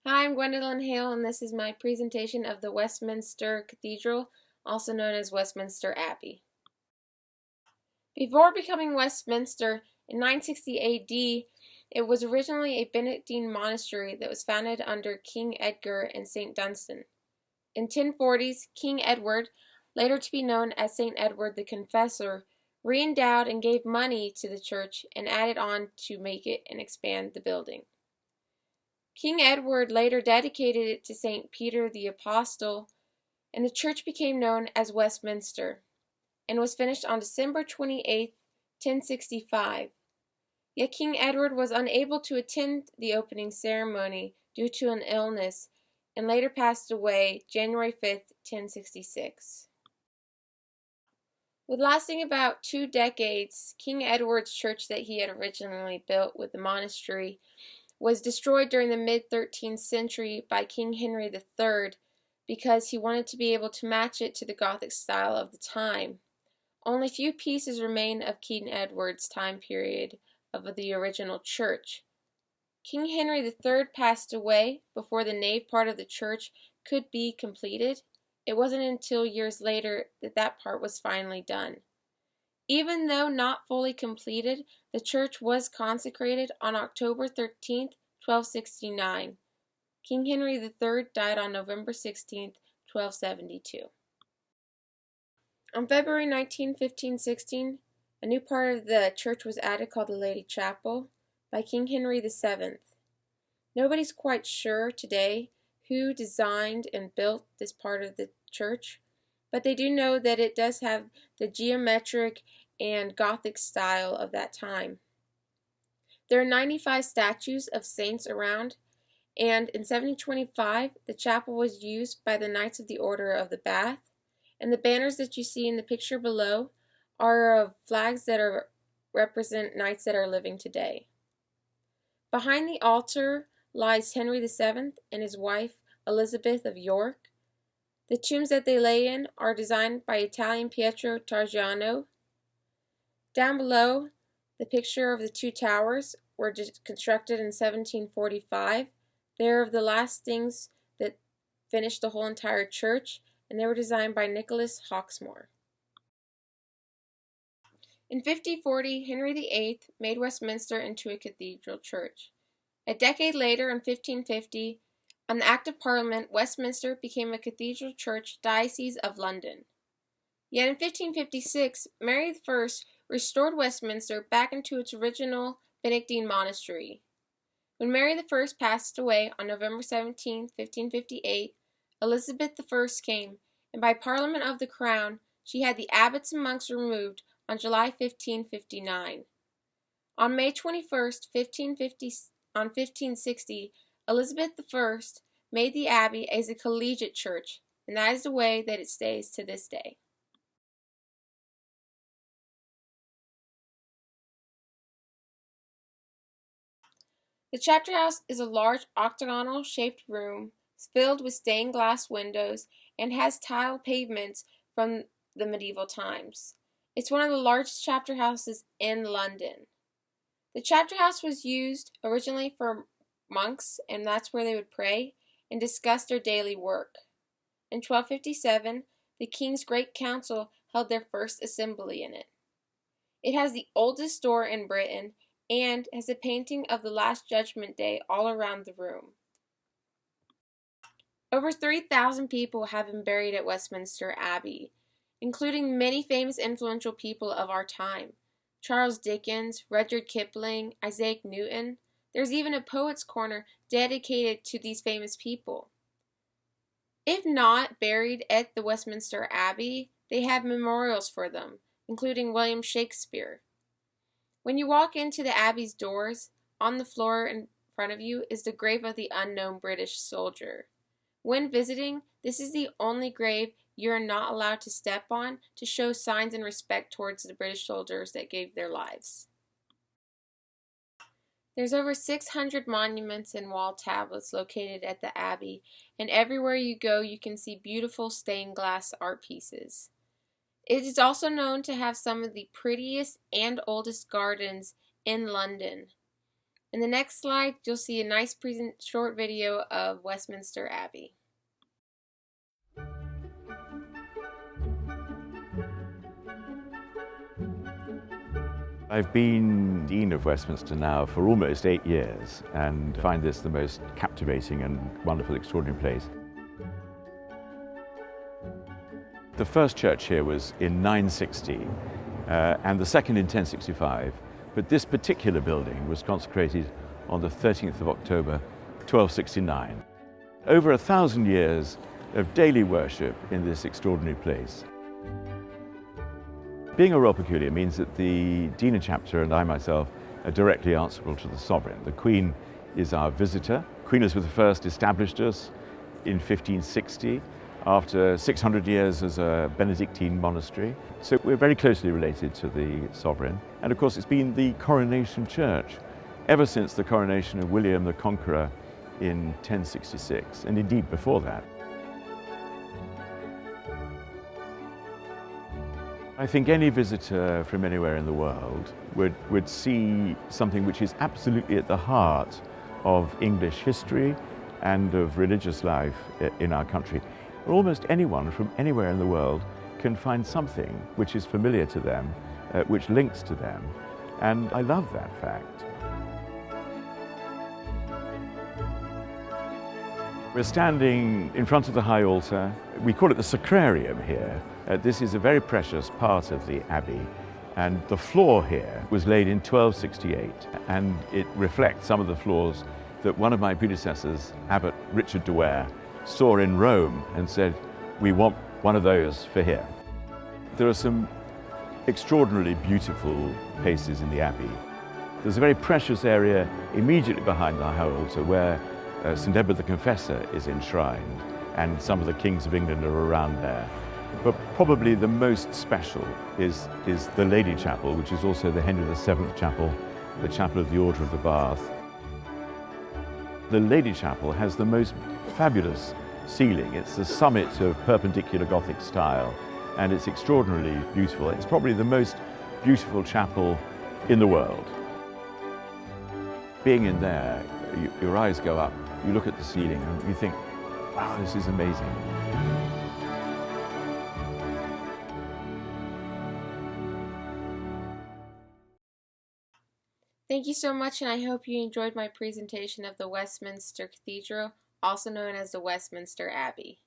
Hi, I'm Gwendolyn Hale, and this is my presentation of the Westminster Cathedral, also known as Westminster Abbey. Before becoming Westminster, in 960 AD, it was originally a Benedictine monastery that was founded under King Edgar and St. Dunstan. In 1040s, King Edward, later to be known as St. Edward the Confessor, re-endowed and gave money to the church and added on to make it and expand the building. King Edward later dedicated it to St. Peter the Apostle, and the church became known as Westminster, and was finished on December 28, 1065. Yet King Edward was unable to attend the opening ceremony due to an illness, and later passed away January 5, 1066. With lasting about 2 decades, King Edward's church that he had originally built with the monastery was destroyed during the mid-13th century by King Henry III because he wanted to be able to match it to the Gothic style of the time. Only few pieces remain of King Edward's time period of the original church. King Henry III passed away before the nave part of the church could be completed. It wasn't until years later that that part was finally done. Even though not fully completed, the church was consecrated on October 13, 1269. King Henry III died on November 16, 1272. On February 19, 1516, a new part of the church was added called the Lady Chapel by King Henry VII. Nobody's quite sure today who designed and built this part of the church, but they do know that it does have the geometric and Gothic style of that time. There are 95 statues of saints around, and in 1725 the chapel was used by the Knights of the Order of the Bath, and the banners that you see in the picture below are of flags that represent knights that are living today. Behind the altar lies Henry VII and his wife Elizabeth of York. The tombs that they lay in are designed by Italian Pietro Targiano. Down below, the picture of the two towers were constructed in 1745. They're of the last things that finished the whole entire church, and they were designed by Nicholas Hawksmoor. In 1540, Henry VIII made Westminster into a cathedral church. A decade later, in 1550, on the Act of Parliament, Westminster became a cathedral church diocese of London. Yet in 1556, Mary I restored Westminster back into its original Benedictine monastery. When Mary I passed away on November 17, 1558, Elizabeth I came, and by Parliament of the Crown, she had the abbots and monks removed on July 1559. On May 21, 1560, Elizabeth I made the Abbey as a collegiate church, and that is the way that it stays to this day. The chapter house is a large octagonal-shaped room filled with stained glass windows and has tile pavements from the medieval times. It's one of the largest chapter houses in London. The chapter house was used originally for monks, and that's where they would pray and discuss their daily work. In 1257, the King's Great Council held their first assembly in it. It has the oldest door in Britain and has a painting of the Last Judgment Day all around the room. Over 3,000 people have been buried at Westminster Abbey, including many famous influential people of our time. Charles Dickens, Rudyard Kipling, Isaac Newton. There's even a poet's corner dedicated to these famous people. If not buried at the Westminster Abbey, they have memorials for them, including William Shakespeare. When you walk into the Abbey's doors, on the floor in front of you is the grave of the unknown British soldier. When visiting, this is the only grave you are not allowed to step on to show signs and respect towards the British soldiers that gave their lives. There's over 600 monuments and wall tablets located at the Abbey, and everywhere you go you can see beautiful stained glass art pieces. It is also known to have some of the prettiest and oldest gardens in London. In the next slide, you'll see a nice short video of Westminster Abbey. I've been Dean of Westminster now for almost 8 years and find this the most captivating and wonderful, extraordinary place. The first church here was in 960 and the second in 1065, but this particular building was consecrated on the 13th of October 1269. Over 1,000 years of daily worship in this extraordinary place. Being a Royal Peculiar means that the Dean and Chapter and I myself are directly answerable to the Sovereign. The Queen is our visitor. Queen Elizabeth I established us in 1560 after 600 years as a Benedictine monastery. So we're very closely related to the Sovereign. And of course it's been the coronation church ever since the coronation of William the Conqueror in 1066, and indeed before that. I think any visitor from anywhere in the world would see something which is absolutely at the heart of English history and of religious life in our country. Almost anyone from anywhere in the world can find something which is familiar to them, which links to them, and I love that fact. We're standing in front of the high altar. We call it the sacrarium here. This is a very precious part of the Abbey, and the floor here was laid in 1268, and it reflects some of the floors that one of my predecessors, Abbot Richard de Ware, saw in Rome and said, we want one of those for here. There are some extraordinarily beautiful places in the Abbey. There's a very precious area immediately behind the high altar where St. Edward the Confessor is enshrined, and some of the kings of England are around there. But probably the most special is the Lady Chapel, which is also the Henry VII Chapel, the Chapel of the Order of the Bath. The Lady Chapel has the most fabulous ceiling. It's the summit of perpendicular Gothic style, and it's extraordinarily beautiful. It's probably the most beautiful chapel in the world. Being in there, your eyes go up, you look at the ceiling and you think, wow, this is amazing. Thank you so much, and I hope you enjoyed my presentation of the Westminster Cathedral, also known as the Westminster Abbey.